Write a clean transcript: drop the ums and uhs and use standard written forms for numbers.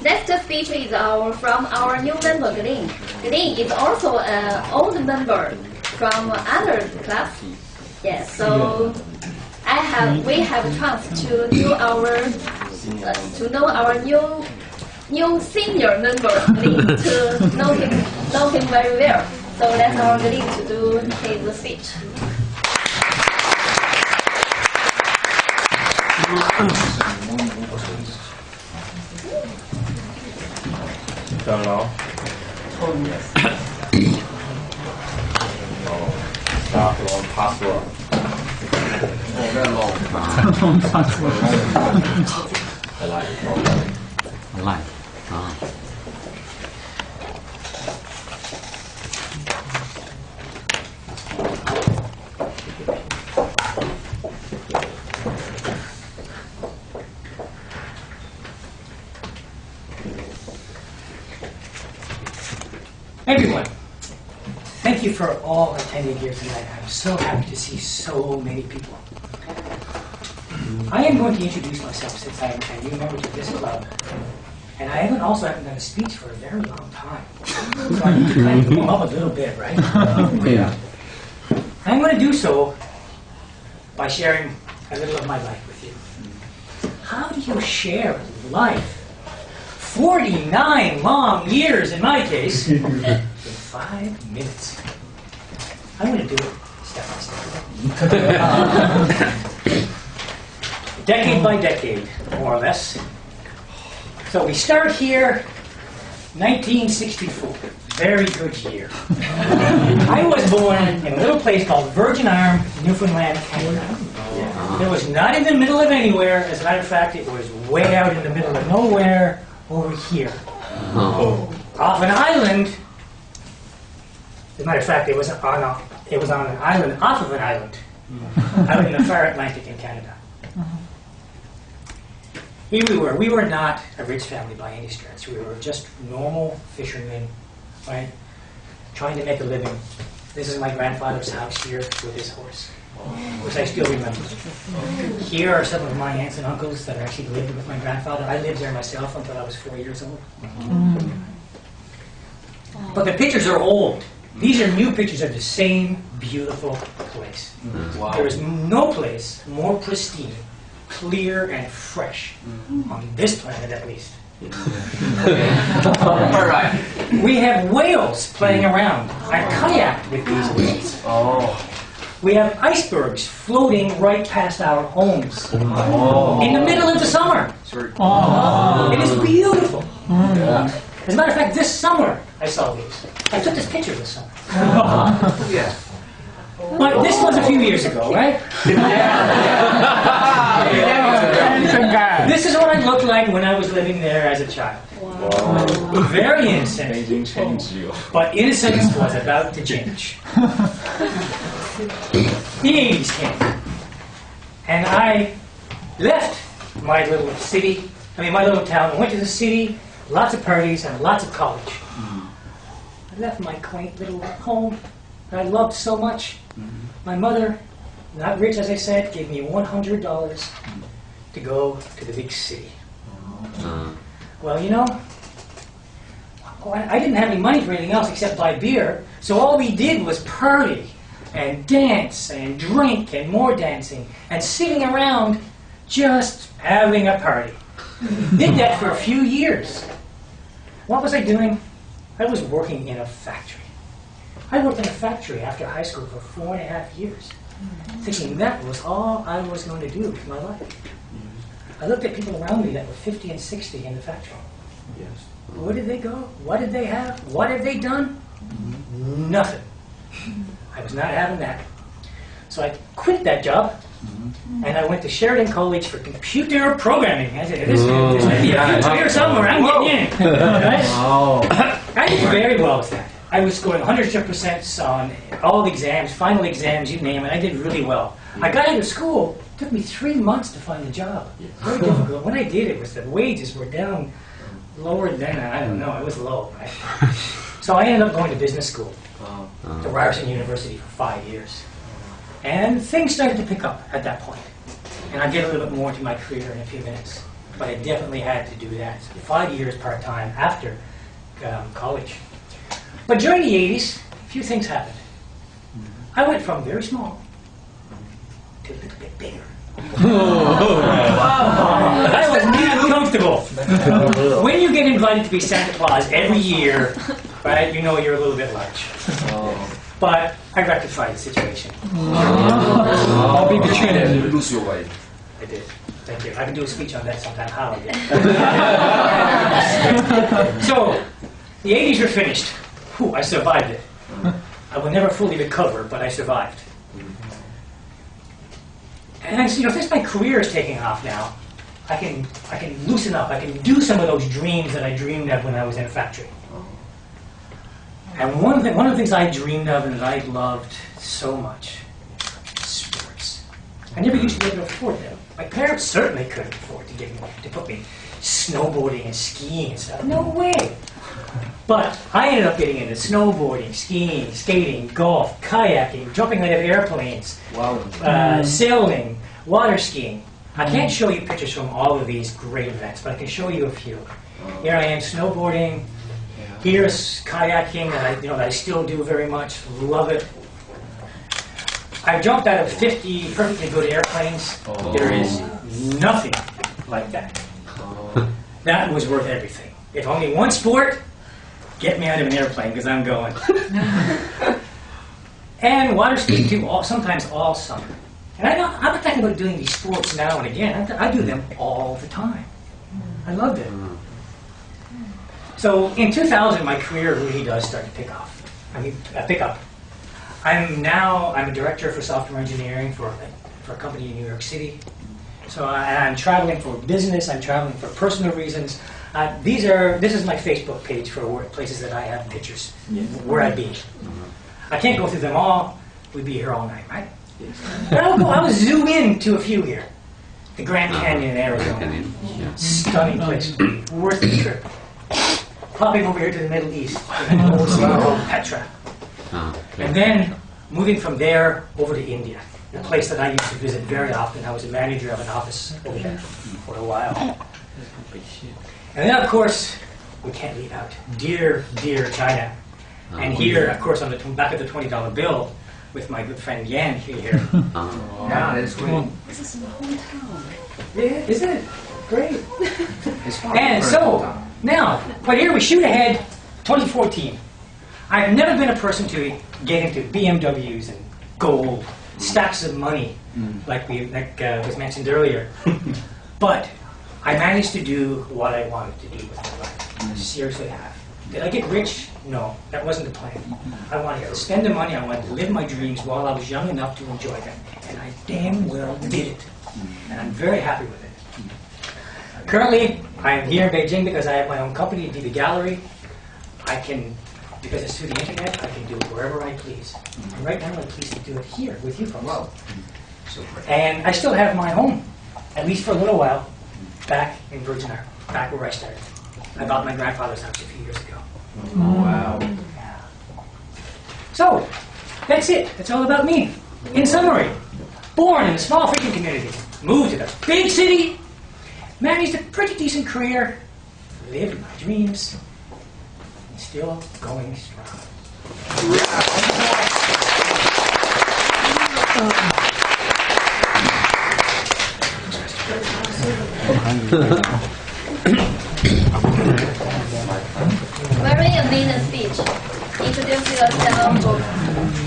Next speech is from our new member, Glenn. Glenn is also an old member from other class. Yes, so we have a chance to do know our new senior member, Glenn, to know him very well. So let's our Glenn to do his speech. Turn it off. Start long password. Very long. Long password. I like it. I like. Everyone, thank you for all attending here tonight. I'm so happy to see so many people. I am going to introduce myself since I am a new member to this club. And I haven't done a speech for a very long time. So I need to kind of warm up a little bit, right? Yeah. I'm going to do so by sharing a little of my life with you. How do you share life? 49 long years in my case, in 5 minutes. I'm going to do it step by step. Decade by decade, more or less. So we start here, 1964. Very good year. I was born in a little place called Virgin Arm, Newfoundland, Canada. It was not in the middle of anywhere. As a matter of fact, it was way out in the middle of nowhere. Over here, off an island. As a matter of fact, it was on an island off of an island, out in the far Atlantic in Canada. Here we were. We were not a rich family by any stretch. We were just normal fishermen, right? Trying to make a living. This is my grandfather's house here with his horse, which I still remember. Here are some of my aunts and uncles that actually lived with my grandfather. I lived there myself until I was 4 years old. But the pictures are old. These are new pictures of the same beautiful place. Wow. There is no place more pristine, clear, and fresh on this planet, at least. All right. We have whales playing around. I kayaked with these whales. Oh. We have icebergs floating right past our homes in the middle of the summer. It is beautiful. Yeah. As a matter of fact, this summer I saw these. I took this picture this summer. Yeah. But this was a few years ago, right? This is what I looked like when I was living there as a child. Wow. Very innocent. Amazing change you. But innocence was about to change. The 80s came. And I left my little town, and went to the city, lots of parties and lots of college. I left my quaint little home that I loved so much. My mother, not rich as I said, gave me $100 to go to the big city. Well, you know, I didn't have any money for anything else except buy beer, so all we did was party and dance and drink and more dancing and sitting around just having a party. Did that for a few years. What was I doing? I was working in a factory. I worked in a factory after high school for 4.5 years, thinking that was all I was going to do with my life. I looked at people around me that were 50 and 60 in the factory. Yes. Where did they go? What did they have? What have they done? Nothing. I was not having that. So I quit that job, and I went to Sheridan College for computer programming. I said, this may be a future here somewhere, I'm getting in. Right? I did very well with that. I was scoring 100% on all the exams, final exams, you name it. I did really well. I got out of school. It took me 3 months to find a job. Very difficult. When I did, it was the wages were down lower than, I don't know, it was low. Right? So I ended up going to business school, to Ryerson University for 5 years. And things started to pick up at that point. And I'll get a little bit more into my career in a few minutes. but I definitely had to do that. 5 years part-time after college. But during the 80s, a few things happened. I went from very small to a little bit bigger. I was not comfortable. When you get invited to be Santa Claus every year, right, you know you're a little bit large. But I rectified the situation. I'll be betrayed. You lose your way. I did. Thank you. I can do a speech on that sometime. How I did. So, the 80s were finished. Whew, I survived it. I will never fully recover, but I survived. And since my career is taking off now, I can loosen up. I can do some of those dreams that I dreamed of when I was in a factory. And one of the things I dreamed of and that I loved so much, sports. I never used to be able to afford them. My parents certainly couldn't afford to put me snowboarding and skiing and stuff. No way. But I ended up getting into snowboarding, skiing, skating, golf, kayaking, jumping out of airplanes, sailing, water skiing. I can't show you pictures from all of these great events, but I can show you a few. Here I am snowboarding. Here's kayaking that I still do very much. Love it. I've jumped out of 50 perfectly good airplanes. There is nothing like that. That was worth everything. If only one sport, get me out of an airplane because I'm going. And water skiing too, sometimes all summer. And I'm not talking about doing these sports now and again. I do them all the time. I loved it. So in 2000, my career really does start to pick up. I'm a director for software engineering for a company in New York City. So I'm traveling for business. I'm traveling for personal reasons. This is my Facebook page for places that I have pictures where I'd be. I can't go through them all. We'd be here all night, right? But I'll zoom in to a few here. The Grand Canyon in Arizona. Stunning place. Worth the trip. Popping over here to the Middle East. An old city called Petra. And then moving from there over to India. A place that I used to visit very often. I was a manager of an office over there for a while. And then, of course, we can't leave out dear, dear China. And here, of course, on the back of the $20 bill, with my good friend Yan here. Yeah, that's great. This is my hometown. Yeah, isn't it? Great. And so, now, but here we shoot ahead, 2014. I've never been a person to get into BMWs and gold, stacks of money, like was mentioned earlier. But I managed to do what I wanted to do with my life. I seriously have. Did I get rich? No, that wasn't the plan. I wanted to spend the money, I wanted to live my dreams while I was young enough to enjoy them. And I damn well did it. And I'm very happy with it. Currently, I am here in Beijing because I have my own company, DB Gallery. Because it's through the internet, I can do it wherever I please. And right now, I'm pleased to do it here with you folks. Wow. And I still have my home, at least for a little while, back in Virgin Islands, back where I started. I bought my grandfather's house a few years ago. Wow. Yeah. So, that's it. That's all about me. In summary, born in a small fishing community, moved to the big city, managed a pretty decent career, lived my dreams, and still going strong. Very amazing speech. Introduce yourself.